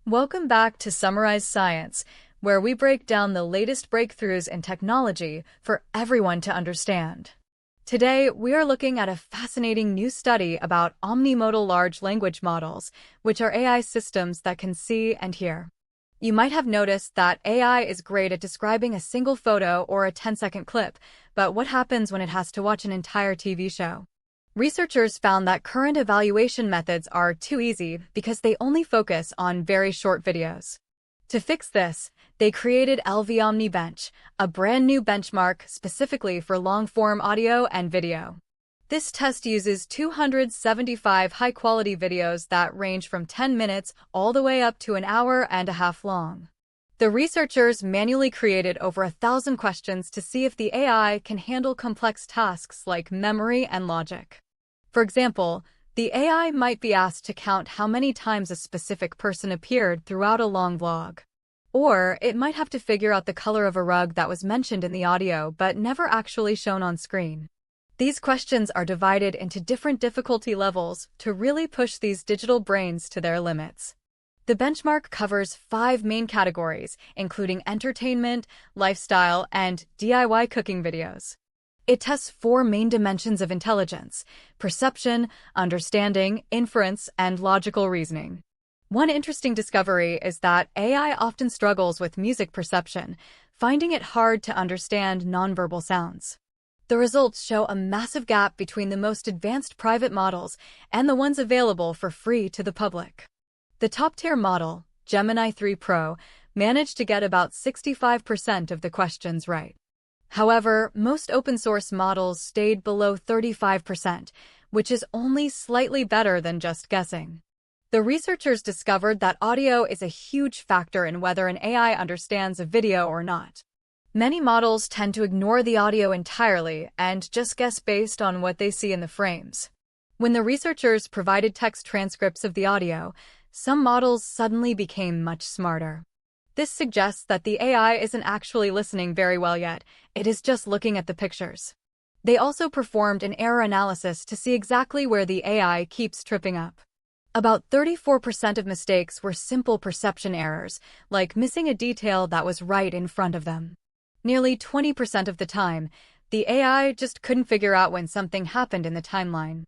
Welcome back to Summarize Science, where we break down the latest breakthroughs in technology for everyone to understand. Today, we are looking at a fascinating new study about omnimodal large language models, which are AI systems that can see and hear. You might have noticed that AI is great at describing a single photo or a 10-second clip, but what happens when it has to watch an entire TV show? Researchers found that current evaluation methods are too easy because they only focus on very short videos. To fix this, they created LVOmniBench, a brand new benchmark specifically for long-form audio and video. This test uses 275 high-quality videos that range from 10 minutes all the way up to an hour and a half long. The researchers manually created over 1,000 questions to see if the AI can handle complex tasks like memory and logic. For example, the AI might be asked to count how many times a specific person appeared throughout a long vlog. Or it might have to figure out the color of a rug that was mentioned in the audio but never actually shown on screen. These questions are divided into different difficulty levels to really push these digital brains to their limits. The benchmark covers 5 main categories, including entertainment, lifestyle, and DIY cooking videos. It tests 4 main dimensions of intelligence: perception, understanding, inference, and logical reasoning. One interesting discovery is that AI often struggles with music perception, finding it hard to understand nonverbal sounds. The results show a massive gap between the most advanced private models and the ones available for free to the public. The top-tier model, Gemini 3 Pro, managed to get about 65% of the questions right. However, most open-source models stayed below 35%, which is only slightly better than just guessing. The researchers discovered that audio is a huge factor in whether an AI understands a video or not. Many models tend to ignore the audio entirely and just guess based on what they see in the frames. When the researchers provided text transcripts of the audio, some models suddenly became much smarter. This suggests that the AI isn't actually listening very well yet, it is just looking at the pictures. They also performed an error analysis to see exactly where the AI keeps tripping up. About 34% of mistakes were simple perception errors, like missing a detail that was right in front of them. Nearly 20% of the time, the AI just couldn't figure out when something happened in the timeline.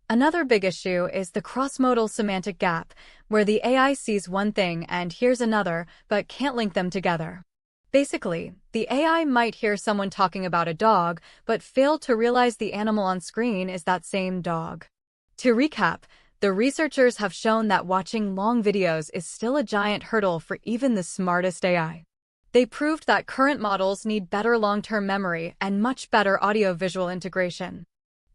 Another big issue is the cross-modal semantic gap, where the AI sees one thing and hears another, but can't link them together. Basically, the AI might hear someone talking about a dog, but fail to realize the animal on screen is that same dog. To recap, the researchers have shown that watching long videos is still a giant hurdle for even the smartest AI. They proved that current models need better long-term memory and much better audio-visual integration.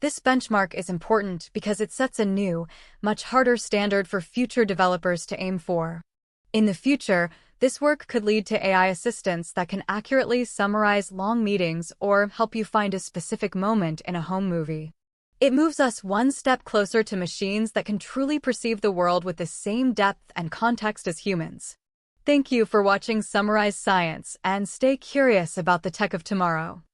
This benchmark is important because it sets a new, much harder standard for future developers to aim for. In the future, this work could lead to AI assistants that can accurately summarize long meetings or help you find a specific moment in a home movie. It moves us one step closer to machines that can truly perceive the world with the same depth and context as humans. Thank you for watching Summarize Science, and stay curious about the tech of tomorrow.